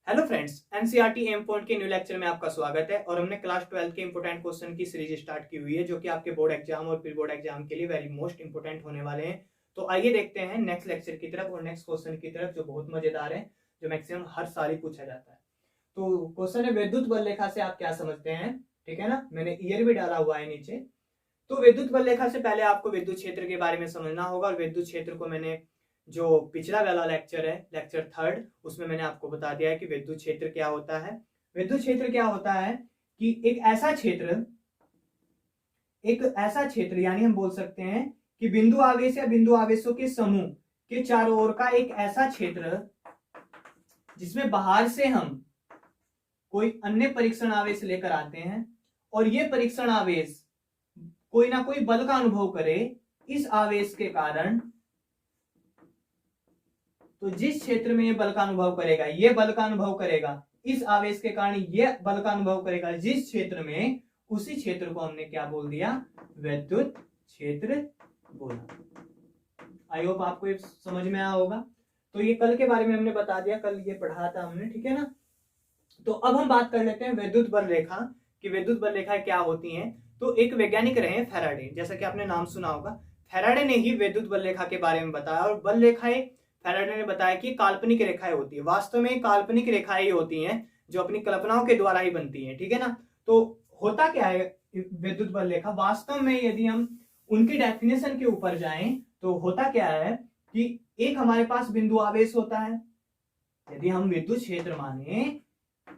Hello friends, NCERT M point के new lecture में आपका स्वागत है। और हमने क्लास 12 के इंपोर्टेंट क्वेश्चन की सीरीज स्टार्ट की हुई है जो कि आपके बोर्ड एग्जाम और प्री बोर्ड एग्जाम के लिए वेरी मोस्ट इंपोर्टेंट होने वाले हैं। तो आइए देखते हैं नेक्स्ट लेक्चर की तरफ और नेक्स्ट क्वेश्चन की तरफ जो बहुत मजेदार है, जो मैक्सिमम हर साल ही पूछा जाता है। तो क्वेश्चन है विद्युत बल रेखा से आप क्या समझते हैं। ठीक है ना, मैंने ईयर भी डाला हुआ है नीचे। तो विद्युत बल रेखा से पहले आपको विद्युत क्षेत्र के बारे में समझना होगा। और विद्युत क्षेत्र को मैंने जो पिछला वाला लेक्चर है, लेक्चर 3, उसमें मैंने आपको बता दिया है कि विद्युत क्षेत्र क्या होता है। विद्युत क्षेत्र क्या होता है कि एक ऐसा क्षेत्र यानी हम बोल सकते हैं कि बिंदु आवेश या बिंदु आवेशों के समूह के चारों ओर का एक ऐसा क्षेत्र जिसमें बाहर से हम कोई अन्य परीक्षण आवेश लेकर आते हैं और ये परीक्षण आवेश कोई ना कोई बल का अनुभव करे। इस आवेश के कारण, तो जिस क्षेत्र में ये बल का अनुभव करेगा, ये बल का अनुभव करेगा, इस आवेश के कारण ये बल का अनुभव करेगा जिस क्षेत्र में, उसी क्षेत्र को हमने क्या बोल दिया, विद्युत क्षेत्र बोला। आई होप आपको ये समझ में आया होगा। तो ये कल के बारे में हमने बता दिया, कल ये पढ़ा था हमने, ठीक है ना। तो अब हम बात कर लेते हैं विद्युत बल रेखा कि विद्युत बल रेखाएं क्या होती हैं। तो एक वैज्ञानिक रहे फैराडे, जैसा कि आपने नाम सुना होगा। फैराडे ने ही विद्युत बल रेखा के बारे में बताया। और बल रेखाएं फैराडे ने बताया कि काल्पनिक रेखाएं होती है। वास्तव में काल्पनिक रेखाएं ही होती हैं जो अपनी कल्पनाओं के द्वारा ही बनती हैं। ठीक है ना। तो होता क्या है विद्युत बल रेखा, वास्तव में यदि हम उनकी डेफिनेशन के ऊपर जाएं तो होता क्या है कि एक हमारे पास बिंदु आवेश होता है। यदि हम विद्युत क्षेत्र माने,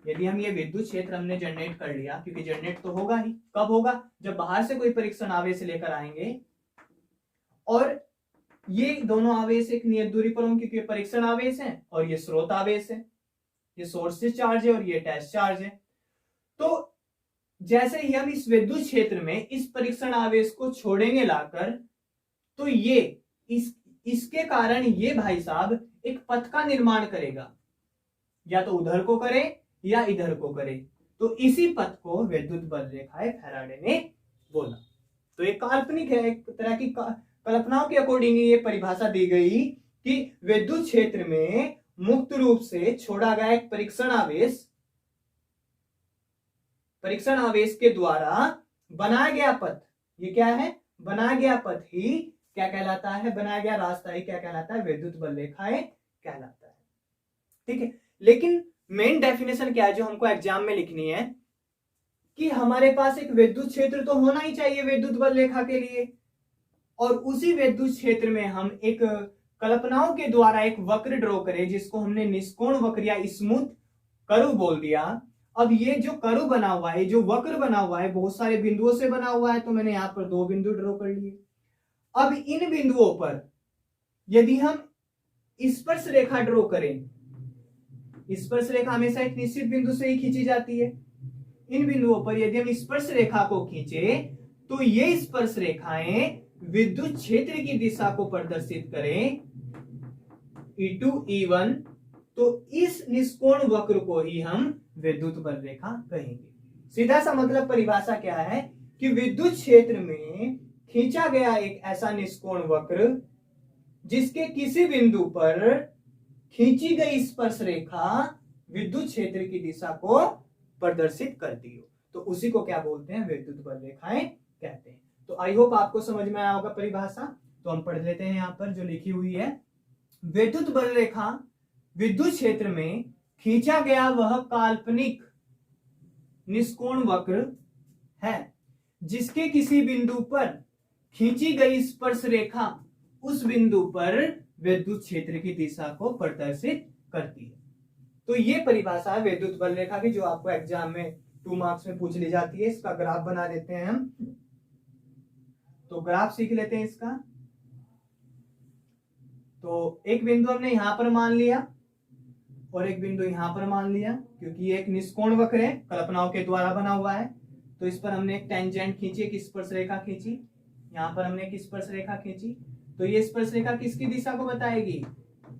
यदि हम ये विद्युत क्षेत्र हमने जनरेट कर लिया, क्योंकि जनरेट तो होगा ही, कब होगा, जब बाहर से कोई परीक्षण आवेश लेकर आएंगे। और ये दोनों आवेश एक नियत दूरी पर होंगे क्योंकि परीक्षण आवेश है और ये स्रोत आवेश है, ये सोर्स चार्ज है और ये टेस्ट चार्ज है। तो जैसे ही हम इस विद्युत क्षेत्र में इस परीक्षण आवेश को छोड़ेंगे लाकर, तो ये इसके कारण ये भाई साहब एक पथ का निर्माण करेगा, या तो उधर को करे या इधर को करे। तो इसी पथ को विद्युत बल रेखाएं फैराडे ने बोला। तो ये काल्पनिक है, एक तरह की कल्पनाओं के अकॉर्डिंग ये परिभाषा दी गई कि विद्युत क्षेत्र में मुक्त रूप से छोड़ा गया एक परीक्षण आवेश के द्वारा बनाया गया पथ, ये क्या है, बनाया गया पथ ही क्या कहलाता है, बनाया गया रास्ता ही क्या कहलाता है, विद्युत बल रेखाएं कहलाता है। ठीक है। लेकिन मेन डेफिनेशन क्या है जो हमको एग्जाम में लिखनी है कि हमारे पास एक विद्युत क्षेत्र तो होना ही चाहिए विद्युत बल रेखा के लिए। और उसी विद्युत क्षेत्र में हम एक कल्पनाओं के द्वारा एक वक्र ड्रॉ करें जिसको हमने निष्कोण वक्र या स्मूथ कर्व बोल दिया। अब ये जो कर्व बना हुआ है, जो वक्र बना हुआ है, बहुत सारे बिंदुओं से बना हुआ है। तो मैंने यहां पर 2 बिंदु ड्रॉ कर लिए। अब इन बिंदुओं पर यदि हम स्पर्श रेखा ड्रॉ करें, स्पर्श रेखा हमेशा एक निश्चित बिंदु से ही खींची जाती है। इन बिंदुओं पर यदि हम स्पर्श रेखा को खींचे तो ये स्पर्श रेखाएं विद्युत क्षेत्र की दिशा को प्रदर्शित करें, E2 E1। तो इस निष्कोण वक्र को ही हम विद्युत बल रेखा कहेंगे। सीधा सा मतलब परिभाषा क्या है कि विद्युत क्षेत्र में खींचा गया एक ऐसा निष्कोण वक्र जिसके किसी बिंदु पर खींची गई स्पर्श रेखा विद्युत क्षेत्र की दिशा को प्रदर्शित करती हो, तो उसी को क्या बोलते हैं, विद्युत बल रेखाएं कहते हैं। तो आई होप आपको समझ में आया होगा परिभाषा। तो हम पढ़ लेते हैं यहां पर जो लिखी हुई है। विद्युत बल रेखा विद्युत क्षेत्र में खींचा गया वह काल्पनिक निष्कोण वक्र है जिसके किसी बिंदु पर खींची गई स्पर्श रेखा उस बिंदु पर विद्युत क्षेत्र की दिशा को प्रदर्शित करती है। तो ये परिभाषा है विद्युत बल रेखा की, जो आपको एग्जाम में 2 मार्क्स में पूछ ली जाती है। इसका ग्राफ बना देते हैं हम। तो ग्राफ सीख लेते हैं इसका। तो एक बिंदु हमने यहां पर मान लिया और एक बिंदु यहां पर मान लिया, क्योंकि ये एक निष्कोण वक्र है, कल्पनाओं के द्वारा बना हुआ है। तो इस पर हमने एक टेंजेंट खींची, एक स्पर्श रेखा खींची। यहां पर हमने एक स्पर्श रेखा खींची। तो ये स्पर्श रेखा किसकी दिशा को बताएगी,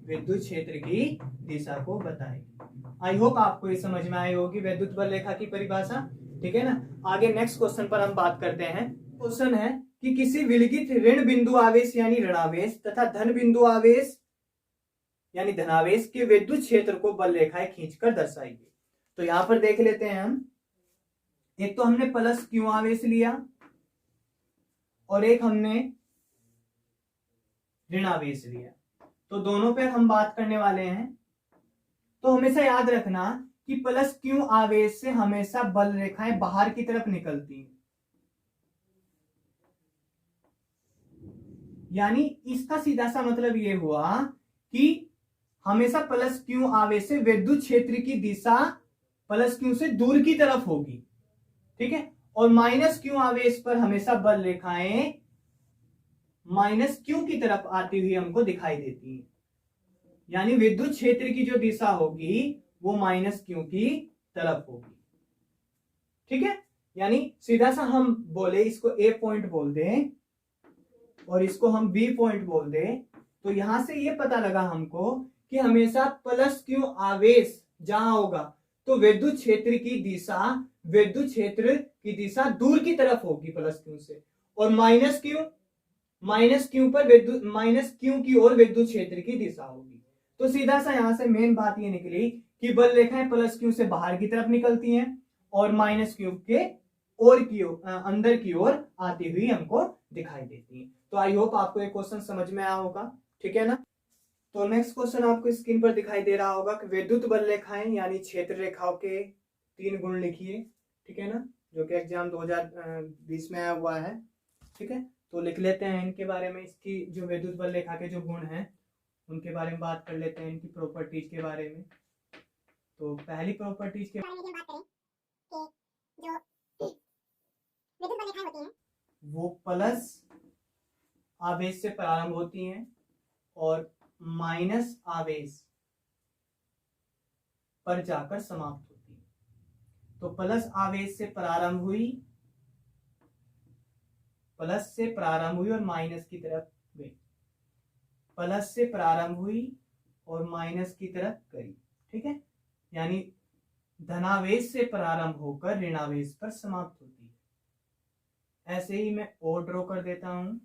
विद्युत क्षेत्र की दिशा को बताएगी। आई होप आपको ये समझ में आई होगी विद्युत बल रेखा की परिभाषा। ठीक है ना। आगे नेक्स्ट क्वेश्चन पर हम बात करते हैं। क्वेश्चन है कि किसी विलगित ऋण बिंदु आवेश यानी ऋणावेश तथा धन बिंदु आवेश यानी धनावेश के विद्युत क्षेत्र को बल रेखाएं खींचकर दर्शाइए। तो यहां पर देख लेते हैं हम, एक तो हमने प्लस क्यू आवेश लिया और एक हमने ऋणावेश लिया, तो दोनों पर हम बात करने वाले हैं। तो हमेशा याद रखना कि प्लस क्यू आवेश से हमेशा बल रेखाएं बाहर की तरफ निकलती हैं, यानी इसका सीधा सा मतलब ये हुआ कि हमेशा प्लस क्यू आवेश से विद्युत क्षेत्र की दिशा प्लस क्यू से दूर की तरफ होगी, ठीक है। और माइनस क्यू आवेश पर हमेशा बल रेखाएं माइनस क्यू की तरफ आती हुई हमको दिखाई देती हैं, यानी विद्युत क्षेत्र की जो दिशा होगी वो माइनस क्यू की तरफ होगी, ठीक है। यानी सीधा सा हम बोले इसको ए पॉइंट बोल दें और इसको हम बी पॉइंट बोल दें, तो यहां से ये पता लगा हमको कि हमेशा प्लस क्यू आवेश जहां होगा तो विद्युत क्षेत्र की दिशा दूर की तरफ होगी प्लस क्यू से, और माइनस क्यू पर माइनस क्यू की ओर विद्युत क्षेत्र की दिशा होगी। तो सीधा सा यहां से मेन बात ये निकली कि बल रेखाएं प्लस क्यू से बाहर की तरफ निकलती हैं और माइनस क्यू के अंदर की ओर आती हुई हमको दिखाई देती है। तो आई होप आपको ये क्वेश्चन समझ में आया होगा, ठीक है ना। तो नेक्स्ट क्वेश्चन आपको स्क्रीन पर दिखाई दे रहा होगा कि विद्युत बल रेखाएं यानी क्षेत्र रेखाओं के 3 गुण लिखिए, ठीक है ना, जो कि एग्जाम 2020 में आया हुआ है, ठीक है। तो लिख लेते हैं इनके बारे में, इसकी जो विद्युत बल रेखा के जो गुण हैं उनके बारे में बात कर लेते हैं, इनकी प्रॉपर्टीज के बारे में। तो पहली प्रॉपर्टीज के बारे में बात करें कि जो विद्युत बल रेखाएं होती हैं वो प्लस आवेश से प्रारंभ होती हैं और माइनस आवेश पर जाकर समाप्त होती है। तो प्लस आवेश से प्रारंभ हुई और माइनस की तरफ गई, प्लस से प्रारंभ हुई और माइनस की तरफ गई, ठीक है। यानी धनावेश से प्रारंभ होकर ऋणावेश पर समाप्त होती है। ऐसे ही मैं और ड्रॉ कर देता हूं,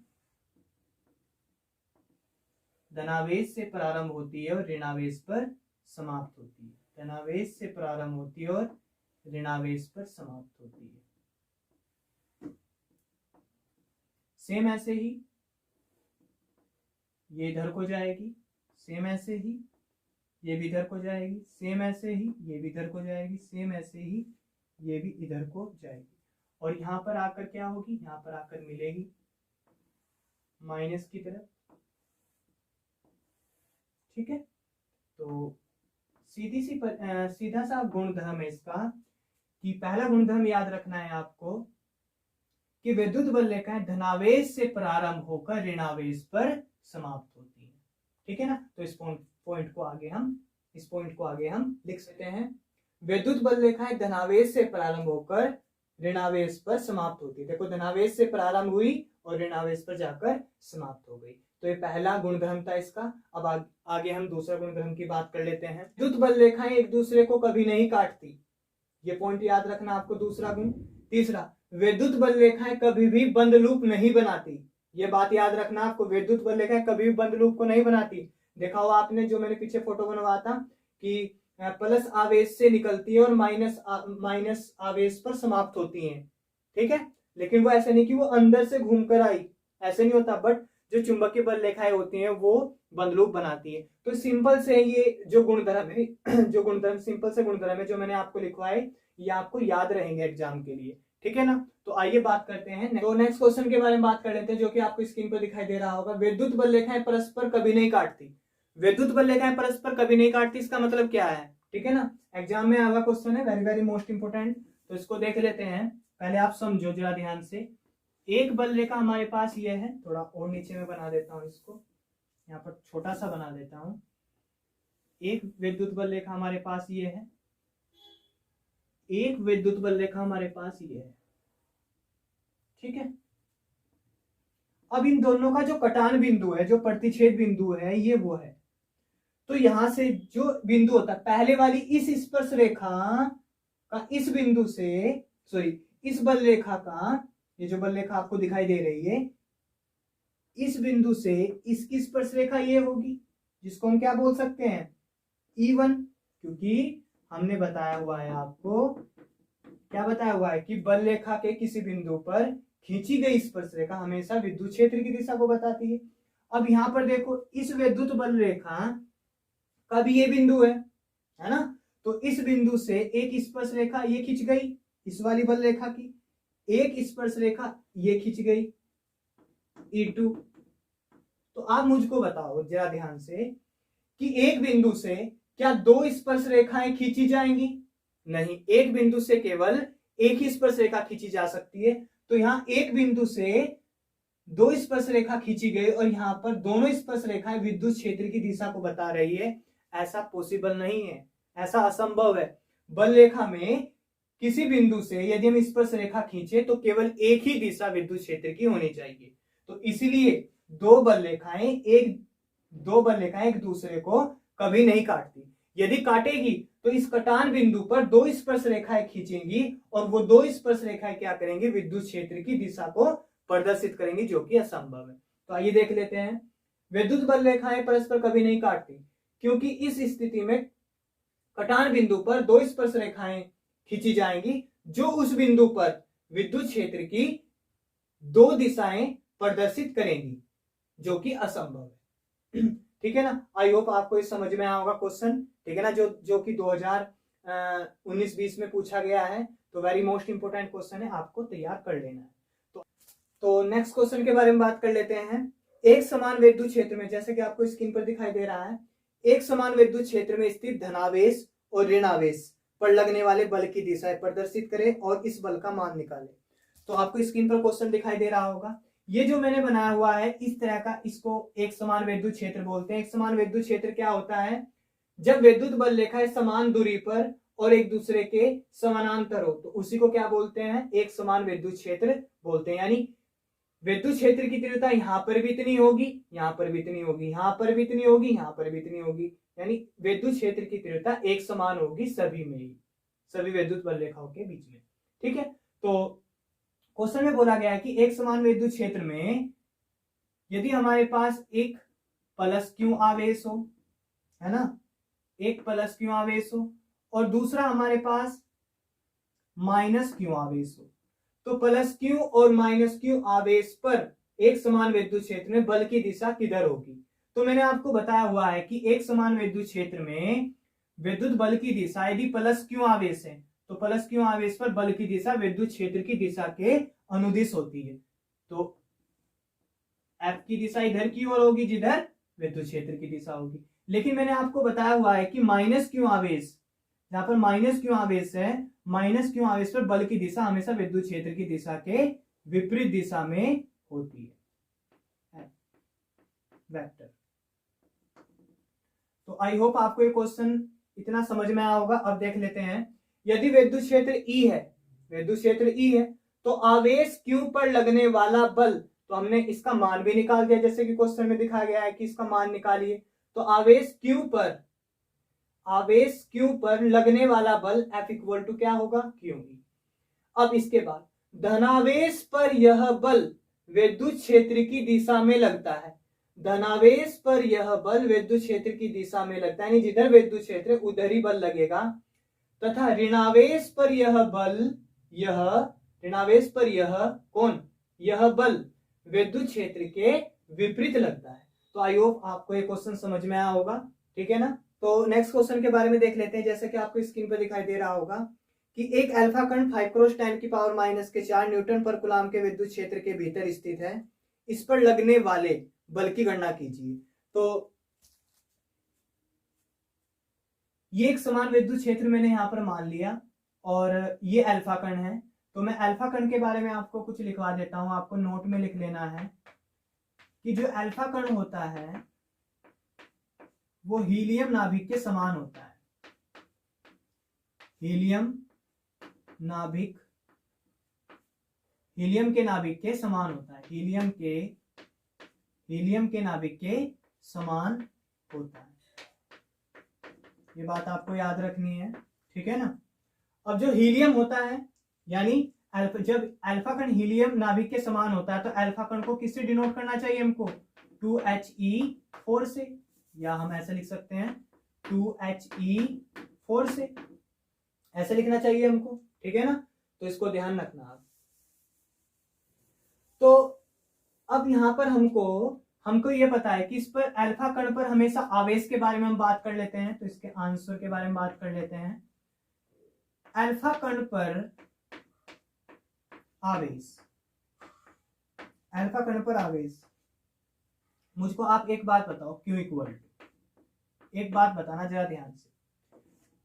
धनावेश से प्रारंभ होती है और ऋणावेश पर समाप्त होती है, धनावेश से प्रारंभ होती है और ऋणावेश पर समाप्त होती है। सेम ऐसे ही ये इधर को जाएगी, सेम ऐसे ही ये भी इधर को जाएगी, सेम ऐसे ही ये भी इधर को जाएगी, सेम ऐसे ही ये भी इधर को जाएगी, और यहां पर आकर क्या होगी, यहां पर आकर मिलेगी माइनस की तरफ, ठीक है। तो सीधा सा गुणधर्म है इसका कि पहला गुणधर्म याद रखना है आपको कि विद्युत बल रेखाएं धनावेश से प्रारंभ होकर ऋणावेश पर समाप्त होती है, ठीक है ना। तो इस पॉइंट को आगे हम लिख सकते हैं, विद्युत बल रेखाएं धनावेश से प्रारंभ होकर ऋणावेश पर समाप्त होती है। देखो धनावेश से प्रारंभ हुई और ऋणावेश पर जाकर समाप्त हो गई। तो ये पहला गुणधर्म था इसका। अब आगे हम दूसरा गुणधर्म की बात कर लेते हैं। विद्युत बल रेखाएं एक दूसरे को कभी नहीं काटती, ये पॉइंट याद रखना आपको, दूसरा गुण। तीसरा, विद्युत बल रेखाएं कभी भी बंद लूप नहीं बनाती, ये बात याद रखना आपको, विद्युत बल रेखाएं कभी भी बंद लूप को नहीं बनाती। देखा हो आपने, जो मैंने पीछे फोटो बनवाया था कि प्लस आवेश से निकलती है और माइनस आवेश पर समाप्त होती हैं, ठीक है। लेकिन वो ऐसा नहीं कि वो अंदर से घूमकर आई, ऐसे नहीं होता, बट जो चुंबकीय बल रेखाएं होती हैं वो बंद लूप बनाती है। तो सिंपल से ये जो गुणधर्म है सिंपल से गुणधर्म है जो मैंने आपको लिखवाए, ये आपको याद रहेंगे एग्जाम के लिए, ठीक है ना। तो आइए बात करते हैं, तो नेक्स्ट क्वेश्चन के बारे में बात कर लेते हैं, जो कि आपको स्क्रीन पर दिखाई दे रहा होगा। विद्युत बल रेखाएं परस्पर कभी नहीं काटती, विद्युत बल रेखाएं परस्पर कभी नहीं काटती, इसका मतलब क्या है, ठीक है ना। एग्जाम में आगा क्वेश्चन है, वेरी वेरी मोस्ट इंपोर्टेंट। तो इसको देख लेते हैं, पहले आप समझो जरा ध्यान से। एक बल रेखा हमारे पास ये है, थोड़ा और नीचे में बना देता हूं इसको, यहाँ पर छोटा सा बना देता हूं। एक विद्युत बल रेखा हमारे पास ये है, एक विद्युत बल रेखा हमारे पास ये है, ठीक है। अब इन दोनों का जो कटान बिंदु है, जो प्रतिच्छेद बिंदु है, ये वो है। तो यहां से जो बिंदु होता है, पहले वाली इस स्पर्श रेखा का इस बिंदु से, इस बल रेखा का, ये जो बल रेखा आपको दिखाई दे रही है, इस बिंदु से इसकी स्पर्श रेखा ये होगी, जिसको हम क्या बोल सकते हैं, E1, क्योंकि हमने बताया हुआ है आपको, क्या बताया हुआ है कि बल रेखा के किसी बिंदु पर खींची गई स्पर्श रेखा हमेशा विद्युत क्षेत्र की दिशा को बताती है। अब यहां पर देखो, इस विद्युत बल रेखा का भी ये बिंदु है ना, तो इस बिंदु से एक स्पर्श रेखा ये खींच गई, इस वाली बल रेखा की एक स्पर्श रेखा ये खींच गई E2। तो आप मुझको बताओ जरा ध्यान से कि एक बिंदु से क्या दो स्पर्श रेखाएं खींची जाएंगी? नहीं, एक बिंदु से केवल एक ही स्पर्श रेखा खींची जा सकती है। तो यहां एक बिंदु से दो स्पर्श रेखा खींची गई और यहां पर दोनों स्पर्श रेखाएं विद्युत क्षेत्र की दिशा को बता रही है। ऐसा पॉसिबल नहीं है, ऐसा असंभव है। बल रेखा में किसी बिंदु से यदि हम स्पर्श रेखा खींचे तो केवल एक ही दिशा विद्युत क्षेत्र की होनी चाहिए। तो इसलिए दो बल रेखाएं एक दूसरे को कभी नहीं काटती। यदि काटेगी तो इस कटान बिंदु पर दो स्पर्श रेखाएं खींचेंगी और वो दो स्पर्श रेखाएं क्या करेंगी, विद्युत क्षेत्र की दिशा को प्रदर्शित करेंगी, जो कि असंभव है। तो आइए देख लेते हैं। विद्युत बल रेखाएं परस्पर कभी नहीं काटती, क्योंकि इस स्थिति में कटान बिंदु पर दो स्पर्श रेखाएं खींची जाएंगी जो उस बिंदु पर विद्युत क्षेत्र की दो दिशाएं प्रदर्शित करेंगी, जो कि असंभव है। ठीक है ना। आई होप आपको इस समझ में आया होगा क्वेश्चन, ठीक है ना, जो कि 2019-20 में पूछा गया है। तो वेरी मोस्ट इंपोर्टेंट क्वेश्चन है, आपको तैयार कर लेना है। तो नेक्स्ट क्वेश्चन के बारे में बात कर लेते हैं। एक समान विद्युत क्षेत्र में, जैसे कि आपको स्क्रीन पर दिखाई दे रहा है, एक समान विद्युत क्षेत्र में स्थित धनावेश और ऋणावेश पर लगने वाले बल की दिशा प्रदर्शित करें और इस बल का मान निकालें। तो आपको स्क्रीन पर क्वेश्चन दिखाई दे रहा होगा। ये जो मैंने बनाया हुआ है इस तरह का, इसको एक समान विद्युत क्षेत्र बोलते हैं। एक समान विद्युत क्षेत्र क्या होता है, जब विद्युत बल रेखाएं समान दूरी पर और एक दूसरे के समानांतर हो, तो उसी को क्या बोलते हैं, एक समान विद्युत क्षेत्र बोलते हैं। यानी विद्युत क्षेत्र की तीव्रता यहां पर भी इतनी होगी, यहां पर भी इतनी होगी, यहां पर भी इतनी होगी, यहां पर भी इतनी होगी। यानी विद्युत क्षेत्र की तीव्रता एक समान होगी सभी में ही, सभी विद्युत बल रेखाओं के बीच में। ठीक है। तो क्वेश्चन में बोला गया है कि एक समान विद्युत क्षेत्र में यदि हमारे पास एक प्लस क्यू आवेश हो, है ना, एक प्लस क्यू आवेश हो और दूसरा हमारे पास माइनस क्यू आवेश हो, तो प्लस क्यू और माइनस क्यू आवेश पर एक समान विद्युत क्षेत्र में बल की दिशा किधर होगी? तो मैंने आपको बताया हुआ है कि एक समान विद्युत क्षेत्र में विद्युत बल की दिशा यदि प्लस क्यू आवेश है तो प्लस क्यू आवेश पर बल की दिशा विद्युत क्षेत्र की दिशा के अनुदिश होती है। तो एफ की दिशा इधर की ओर होगी जिधर विद्युत क्षेत्र की दिशा होगी। लेकिन मैंने आपको बताया हुआ है कि माइनस क्यू आवेश, जहां पर माइनस क्यू आवेश है, माइनस क्यू आवेश पर बल की दिशा हमेशा विद्युत क्षेत्र की दिशा के विपरीत दिशा में होती है, वेक्टर। तो आई होप आपको ये क्वेश्चन इतना समझ में आया होगा। अब देख लेते हैं, यदि विद्युत क्षेत्र ई है, विद्युत क्षेत्र ई है, तो आवेश क्यू पर लगने वाला बल, तो हमने इसका मान भी निकाल दिया, जैसे कि क्वेश्चन में दिखाया गया है कि इसका मान निकालिए। तो आवेश क्यू पर लगने वाला बल F इक्वल टू क्या होगा, क्यू ई। अब इसके बाद धनावेश पर यह बल विद्युत क्षेत्र की दिशा में लगता है, धनावेश पर यह बल विद्युत क्षेत्र की दिशा में लगता है, यानी जिधर विद्युत क्षेत्र उधर ही बल लगेगा। तथा ऋणावेश पर यह बल, ऋणावेश पर यह बल विद्युत क्षेत्र के विपरीत लगता है। तो आई होप आपको ये क्वेश्चन समझ में आया होगा। ठीक है ना। तो नेक्स्ट क्वेश्चन के बारे में देख लेते हैं। जैसे कि आपको स्क्रीन पर दिखाई दे रहा होगा कि एक अल्फा कण 5 × 10⁻⁻⁴ न्यूटन पर कूलम के विद्युत क्षेत्र के भीतर स्थित है, इस पर लगने वाले बल की गणना कीजिए। तो ये एक समान विद्युत क्षेत्र मैंने यहां पर मान लिया और ये अल्फा कण है। तो मैं अल्फा कण के बारे में आपको कुछ लिखवा देता हूं, आपको नोट में लिख लेना है कि जो अल्फा कण होता है वो हीलियम नाभिक के समान होता है, हीलियम के नाभिक के समान होता है, हीलियम के नाभिक के समान होता है। ये बात आपको याद रखनी है। ठीक है ना। अब जो हीलियम होता है, यानी जब अल्फा कण हीलियम नाभिक के समान होता है तो अल्फा कण को किससे डिनोट करना चाहिए हमको, 2He4 से। या हम ऐसे लिख सकते हैं 2He4 से, ऐसे लिखना चाहिए हमको, ठीक है ना। तो इसको ध्यान रखना आप। तो अब यहां पर हमको ये पता है कि इस पर अल्फा कण पर हमेशा आवेश के बारे में हम बात कर लेते हैं, तो इसके आंसर के बारे में बात कर लेते हैं। अल्फा कण पर आवेश, अल्फा कण पर आवेश, मुझको आप एक बात बताओ, क्यू इक्वल टू, एक बात बताना जरा ध्यान से।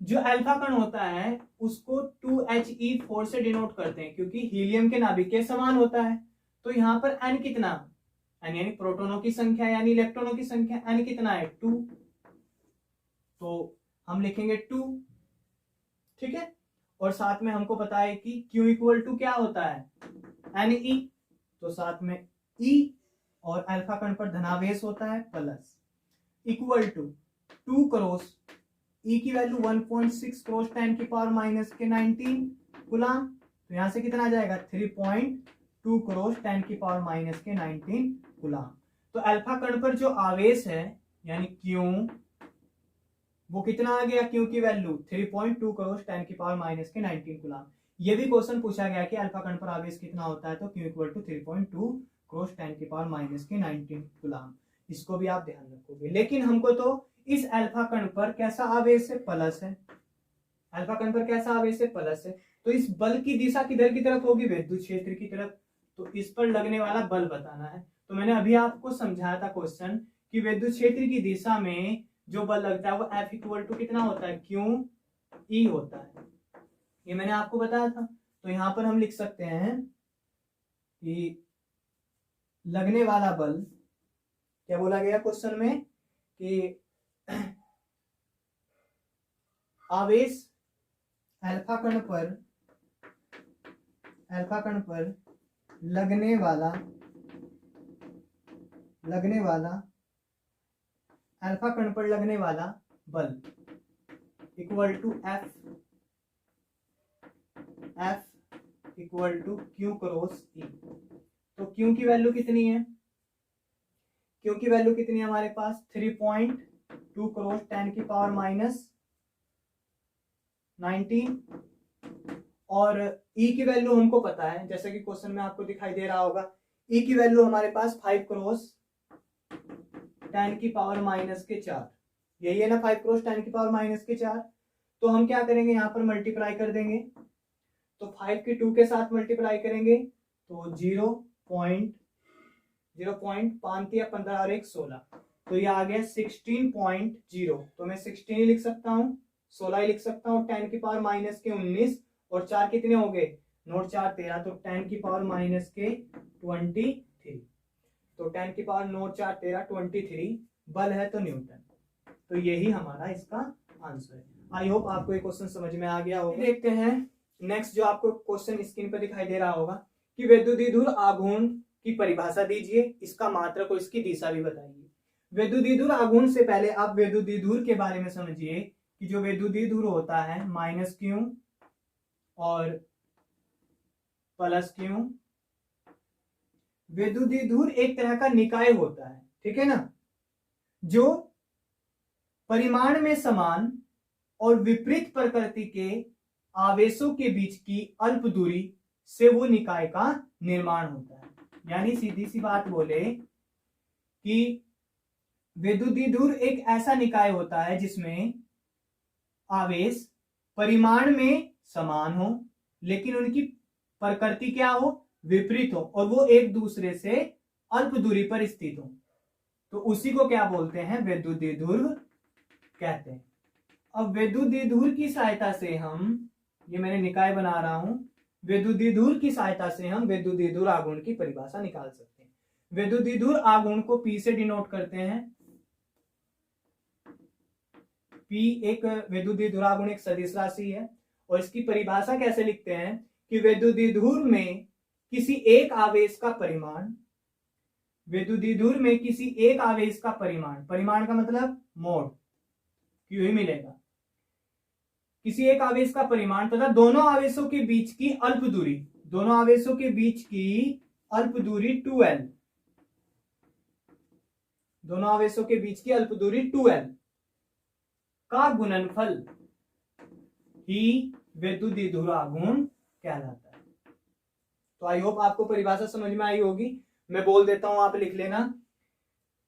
जो अल्फा कण होता है उसको 2He4 से डिनोट करते हैं, क्योंकि हीलियम के नाभिक के समान होता है। तो यहां पर n कितना, n यानी प्रोटॉनों की संख्या यानी इलेक्ट्रॉनों की संख्या, n कितना है 2, तो हम लिखेंगे 2, ठीक है। और साथ में हमको पता है कि Q इक्वल टू क्या होता है Ne, तो साथ में E और अल्फा कण पर धनावेश होता है plus, equal to 2 cross E की वैल्यू 1.6 क्रॉस 10 की पावर माइनस के 19 कूलम, तो यहां से कितना आ जाएगा 3.2 क्रॉस 10 की पावर माइनस के 19 कूलम। तो अल्फा कण पर जो आवेश है यानी Q, वो कितना आ गया, Q की वैल्यू 3.2 क्रॉस 10 की पावर माइनस के 19 कूलम। ये भी क्वेश्चन पूछा गया कि अल्फा कण पर आवेश कितना होता है, तो Q इक्वल टू 3.2 क्रॉस 10 की पावर माइनस के 19 कूलम। इसको भी आप ध्यान रखोगे। लेकिन हमको तो इस अल्फा कण पर कैसा आवेश है, प्लस है। अल्फा कण पर कैसा आवेश है, प्लस है। तो इस बल की दिशा किधर की तरफ होगी, विद्युत क्षेत्र की तरफ। तो इस पर लगने वाला बल बताना है। तो मैंने अभी आपको समझाया था क्वेश्चन कि विद्युत क्षेत्र की दिशा में जो बल लगता है वो F इक्वल टू कितना होता है, QE होता है। ये मैंने आपको बताया था। तो यहां पर हम लिख सकते हैं कि लगने वाला बल, क्या बोला गया क्वेश्चन में कि आवेश अल्फा कण पर लगने वाला अल्फा कण पर लगने वाला बल equal to F equal to Q cross E। तो Q की वैल्यू कितनी है, Q की वैल्यू कितनी है हमारे पास 3.2 क्रॉस 10 की पावर माइनस 19, और E की वैल्यू हमको पता है, जैसे कि क्वेश्चन में आपको दिखाई दे रहा होगा। E की वैल्यू हमारे पास 5 क्रॉस 10 की पावर माइनस के 4, यही है ना, 5 क्रॉस 10 की पावर माइनस के 4। तो हम क्या करेंगे, यहाँ पर मल्टीप्लाई कर देंगे। तो 5 की 2 के साथ मल्टीप्लाई करेंगे तो 0.5 या 15 और 1 16, तो ये आ गया 16.0। तो मैं 16 ही लिख सकता हूँ, 16 ही लिख सकता हूँ। 10 की पावर माइनस के 19 और 4 कितने हो गए, नोट 4 13, तो 10 की पावर माइनस के 23। तो 10 की पावर नोट 4 13 23 बल है तो न्यूटन। तो यही हमारा इसका आंसर है। आई होप आपको ये क्वेश्चन समझ में आ गया होगा। देखते हैं नेक्स्ट जो आपको क्वेश्चन स्क्रीन पर दिखाई दे रहा होगा कि वैद्युतद्विध्रुव आघूर्ण की परिभाषा दीजिए, इसका मात्रक और इसकी दिशा भी बताइए। वैद्युतद्विध्रुव आघूर्ण से पहले आप वैद्युतद्विध्रुव के बारे में समझिए कि जो वैद्युतद्विध्रुव होता है -Q और +Q, वैद्युतद्विध्रुव एक तरह का निकाय होता है, ठीक है ना, जो परिमाण में समान और विपरीत प्रकृति के आवेशों के बीच की अल्प दूरी से वो निकाय का निर्माण होता है। यानी सीधी सी बात बोले कि वैद्युतद्विध्रुव एक ऐसा निकाय होता है जिसमें आवेश परिमाण में समान हो लेकिन उनकी प्रकृति क्या हो, विपरीत हो, और वो एक दूसरे से अल्प दूरी पर स्थित हो। तो उसी को क्या बोलते हैं, वैद्युतद्विध्रुव कहते हैं। अब वैद्युतद्विध्रुव की सहायता से हम, ये मैंने निकाय बना रहा हूं, वैद्युतद्विध्रुव की सहायता से हम वैद्युतद्विध्रुव आघूर्ण की परिभाषा निकाल सकते हैं। वैद्युतद्विध्रुव आघूर्ण को P से डिनोट करते हैं। P एक वैद्युतद्विध्रुव आघूर्ण एक सदिश राशि है, और इसकी परिभाषा कैसे लिखते हैं कि वैद्युतद्विध्रुव में किसी एक आवेश का परिमाण, वैद्युतद्विध्रुव में किसी एक आवेश का परिमाण का मतलब मोड, Q ही मिलेगा, किसी एक आवेश का परिमाण तथा दोनों आवेशों के बीच की अल्प दूरी, दोनों आवेशों के बीच की अल्प दूरी 2L, दोनों आवेशों के बीच की अल्प दूरी 2l का गुणनफल ही विद्युत द्विध्रुव आघूर्ण कहलाता है। तो आई होप आपको परिभाषा समझ में आई होगी। मैं बोल देता हूं, आप लिख लेना।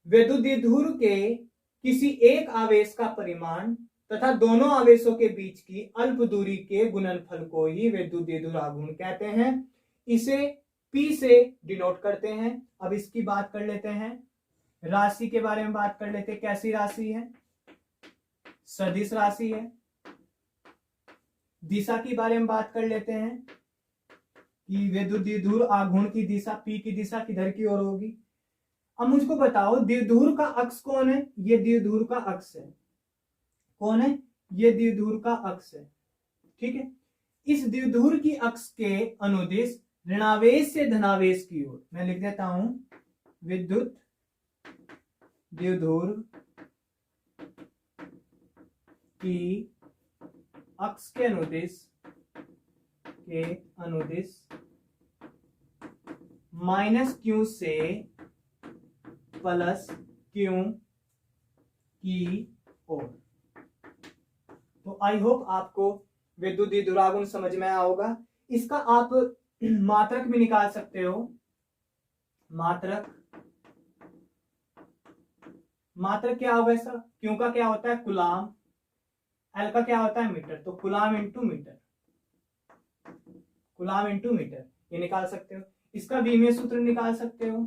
विद्युत द्विध्रुव के किसी एक आवेश का परिमाण तथा दोनों आवेशों के बीच की अल्प दूरी के गुणनफल को ही विद्युत द्विध्रुव आघूर्ण कहते हैं। इसे P से डिनोट करते हैं। अब इसकी बात कर लेते हैं, राशि के बारे में बात कर लेते हैं। कैसी राशि है? सदिश राशि है। दिशा के बारे में बात कर लेते हैं कि विद्युत द्विध्रुव आघूर्ण की दिशा, P की दिशा किधर की ओर होगी। अब मुझको बताओ द्विध्रुव का अक्ष कौन है? ये द्विध्रुव का अक्ष है। कौन है? ये द्विध्रुव का अक्ष है। ठीक है, इस द्विध्रुव की अक्ष के अनुदिश ऋणावेश से धनावेश की ओर, मैं लिख देता हूं, विद्युत द्विध्रुव की अक्ष के अनुदिश -q से +q की ओर। तो आई होप आपको विद्युत द्विध्रुव आघूर्ण समझ में आया होगा। इसका आप मात्रक भी निकाल सकते हो। मात्रक क्या होगा इसका? क्यू का क्या होता है? कूलाम। एल का क्या होता है? मीटर। तो coulomb into metre, coulomb into metre, ये निकाल सकते हो। इसका विमीय सूत्र निकाल सकते हो,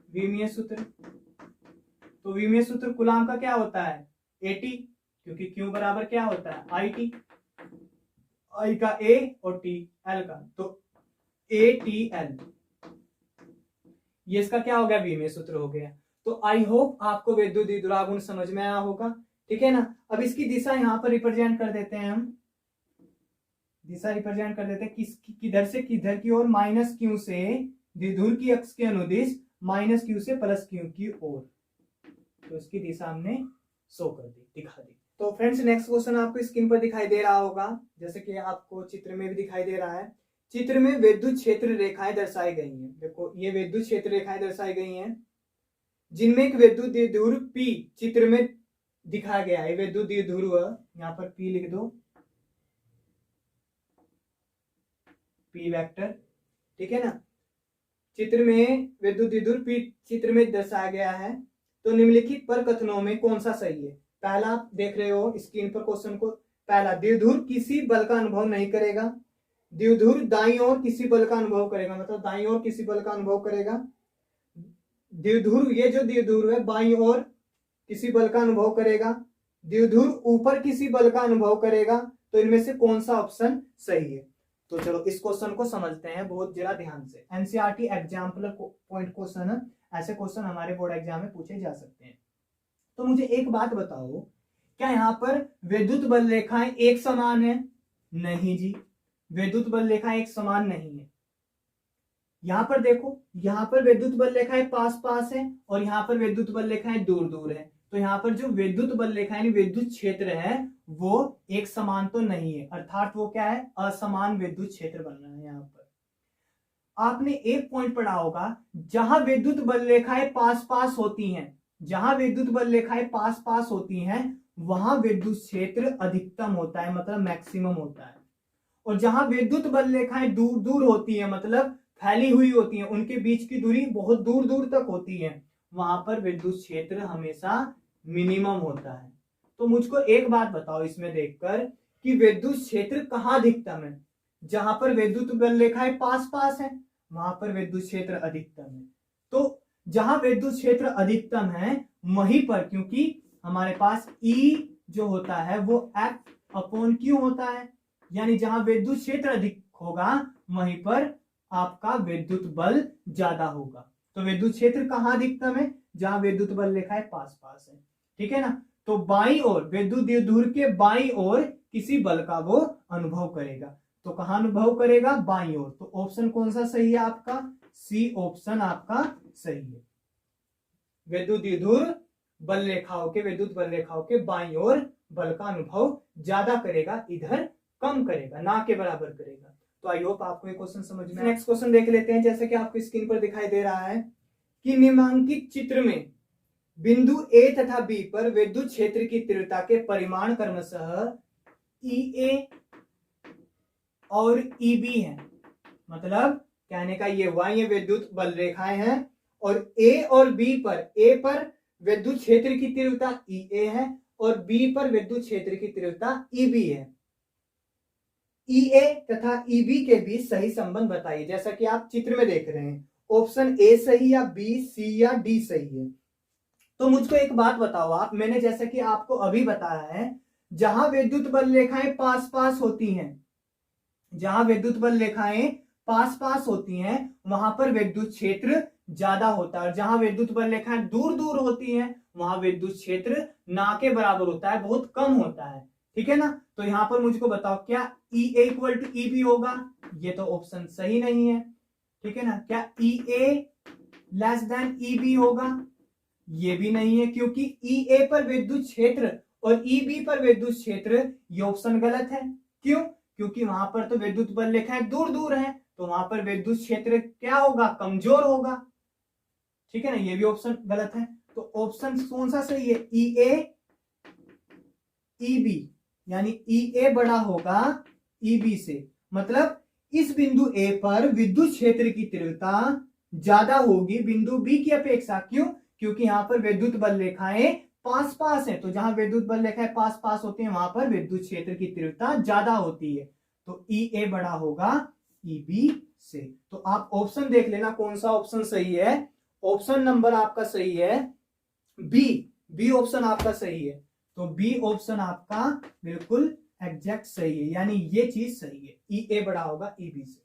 विमीय सूत्र। तो विमीय सूत्र कूलाम का क्या होता है? AT, क्योंकि Q बराबर क्या होता है? IT, I का A और T L का, तो ATL। ये इसका क्या हो गया? विमीय सूत्र हो गया। तो आई होप आपको विद्युत द्विध्रुव आघूर्ण समझ में आया होगा। ठीक है ना। अब इसकी दिशा यहां पर रिप्रेजेंट कर देते हैं हम, दिशा रिप्रेजेंट कर देते हैं किधर से किधर की ओर? -q से द्विध्रुव की अक्ष के अनुदिश -q से +q की ओर। तो इसकी दिशा हमने शो कर दी, दिखा दी। तो फ्रेंड्स नेक्स्ट क्वेश्चन आपको स्क्रीन पर दिखाई दे रहा होगा, जैसे कि आपको चित्र में भी दिखाई दे रहा है। चित्र में विद्युत क्षेत्र रेखाएं दर्शाई गई हैं। देखो ये विद्युत क्षेत्र रेखाएं दर्शाई गई हैं, जिनमें एक विद्युत द्विध्रुव P चित्र में दिखाया गया है। विद्युत द्विध्रुव, यहाँ पर P लिख दो, P वेक्टर। ठीक है ना। चित्र में विद्युत द्विध्रुव P चित्र में दर्शाया गया है। तो निम्नलिखित पर कथनों में कौन सा सही है? पहला आप देख रहे हो स्क्रीन पर क्वेश्चन को। पहला, द्विध्रुव किसी बल का अनुभव नहीं करेगा। द्विध्रुव दाईं ओर किसी बल का अनुभव करेगा, मतलब दाईं ओर किसी बल का अनुभव करेगा। द्विध्रुव, ये जो द्विध्रुव है बाईं ओर किसी बल का अनुभव करेगा। द्विध्रुव ऊपर किसी बल का अनुभव करेगा। तो इनमें से कौन सा ऑप्शन सही है? तो चलो इस क्वेश्चन को समझते हैं बहुत जरा ध्यान से। एनसीईआरटी एग्जाम्पल पॉइंट क्वेश्चन है, ऐसे क्वेश्चन हमारे बोर्ड एग्जाम में पूछे जा सकते हैं। तो मुझे एक बात बताओ, क्या यहाँ पर विद्युत बल रेखाएं एक समान है? नहीं जी, विद्युत बल रेखाएं एक समान नहीं है। यहां पर देखो, यहां पर विद्युत बल रेखाएं पास पास है और यहां पर विद्युत बल रेखाएं दूर दूर है। तो यहाँ पर जो विद्युत बल रेखा यानी विद्युत क्षेत्र है वो एक समान तो नहीं है, अर्थात वो क्या है? असमान विद्युत क्षेत्र बन रहा है। यहाँ पर आपने एक पॉइंट पढ़ा होगा, जहां विद्युत बल रेखाएं पास पास होती हैं, जहां विद्युत बल रेखाएं पास पास होती हैं वहां विद्युत क्षेत्र अधिकतम होता है, मतलब मैक्सिमम होता है। और जहां विद्युत बल रेखाएं दूर दूर होती है, मतलब फैली हुई होती है, उनके बीच की दूरी बहुत दूर दूर तक होती है, वहां पर विद्युत क्षेत्र हमेशा मिनिमम होता है। तो मुझको एक बात बताओ इसमें देखकर कि विद्युत क्षेत्र कहां अधिकतम है? जहां पर विद्युत बल रेखाएं पास पास है वहां पर विद्युत क्षेत्र अधिकतम है। तो जहां विद्युत क्षेत्र अधिकतम है वहीं पर, क्योंकि हमारे पास E जो होता है वो F/Q होता है, यानी जहां विद्युत क्षेत्र अधिक होगा वहीं पर आपका विद्युत बल ज्यादा होगा। तो विद्युत क्षेत्र कहां अधिकतम है? जहां विद्युत बल रेखाएं पास पास है। ठीक है ना। तो बाईं ओर, विद्युत द्विध्रुव के बाईं ओर किसी बल का वो अनुभव करेगा। तो कहां अनुभव करेगा? बाईं ओर। तो ऑप्शन कौन सा सही है आपका? सी ऑप्शन आपका सही है। विद्युत द्विध्रुव बल रेखाओं के, विद्युत बल रेखाओं के बाईं ओर बल का अनुभव ज्यादा करेगा, इधर कम करेगा, ना के बराबर करेगा। तो आई होप आपको ये क्वेश्चन समझ में। नेक्स्ट क्वेश्चन देख लेते हैं, जैसे कि आपको स्क्रीन पर दिखाई दे रहा है कि निम्नांकित चित्र में बिंदु ए तथा बी पर विद्युत क्षेत्र की तीव्रता के परिमाण क्रमशः EA और EB है। मतलब कहने का ये हुआ, ये विद्युत बल रेखाएं हैं और A और B पर, A पर विद्युत क्षेत्र की तीव्रता EA है और B पर विद्युत क्षेत्र की तीव्रता EB है। EA तथा EB के बीच सही संबंध बताइए। जैसा कि आप चित्र में देख रहे हैं, ऑप्शन A सही या B, C या D सही है। तो मुझको एक बात बताओ आप, मैंने जैसा कि आपको अभी बताया है, जहां विद्युत बल रेखाएं पास पास होती हैं, जहां विद्युत बल रेखाएं पास पास होती हैं वहां पर विद्युत क्षेत्र ज्यादा होता है, और जहां विद्युत बल रेखाएं दूर दूर होती हैं वहां विद्युत क्षेत्र ना के बराबर होता है, बहुत कम होता है। ठीक है ना। तो यहां पर मुझको बताओ, क्या EA इक्वल टू EB होगा? ये तो ऑप्शन सही नहीं है। ठीक है ना। क्या EA लेस देन EB होगा? ये भी नहीं है, क्योंकि EA पर विद्युत क्षेत्र और EB पर विद्युत क्षेत्र, ये ऑप्शन गलत है। क्यों? क्योंकि वहां पर तो विद्युत बल रेखाएं दूर दूर है, तो वहां पर विद्युत क्षेत्र क्या होगा? कमजोर होगा। ठीक है ना। ये भी ऑप्शन गलत है। तो ऑप्शन कौन सा सही है? EA EB, यानी EA बड़ा होगा EB से। मतलब इस बिंदु A पर विद्युत क्षेत्र की तीव्रता ज्यादा होगी बिंदु B की अपेक्षा। क्यों? क्योंकि यहां पर विद्युत बल रेखाएं पास पास है, तो जहां विद्युत बल रेखाएं पास पास होती हैं वहां पर विद्युत क्षेत्र की तीव्रता ज्यादा होती है, तो EA बड़ा होगा EB से। तो आप ऑप्शन देख लेना कौन सा ऑप्शन सही है। ऑप्शन नंबर आपका सही है बी ऑप्शन आपका सही है। तो बी ऑप्शन आपका बिल्कुल एग्जैक्ट सही है, यानी ये चीज सही है, EA बड़ा होगा EB से।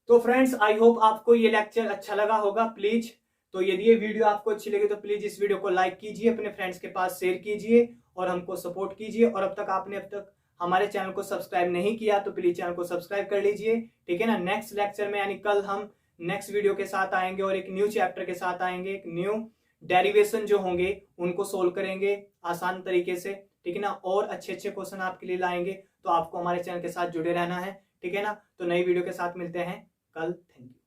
तो फ्रेंड्स, आई होप आपको ये लेक्चर अच्छा लगा होगा। प्लीज, तो यदि ये वीडियो आपको अच्छी लगी तो प्लीज इस वीडियो को लाइक कीजिए, अपने फ्रेंड्स के पास शेयर कीजिए और हमको सपोर्ट कीजिए। और अब तक हमारे चैनल को सब्सक्राइब नहीं किया तो प्लीज चैनल को सब्सक्राइब कर लीजिए। ठीक है ना। नेक्स्ट लेक्चर में यानी कल हम नेक्स्ट वीडियो के साथ आएंगे और एक न्यू चैप्टर के साथ आएंगे, एक न्यू डेरिवेशन जो होंगे उनको सोल्व करेंगे आसान तरीके से। ठीक है ना। और अच्छे अच्छे क्वेश्चन आपके लिए लाएंगे, तो आपको हमारे चैनल के साथ जुड़े रहना है। ठीक है ना। तो नई वीडियो के साथ मिलते हैं कल। Thank you.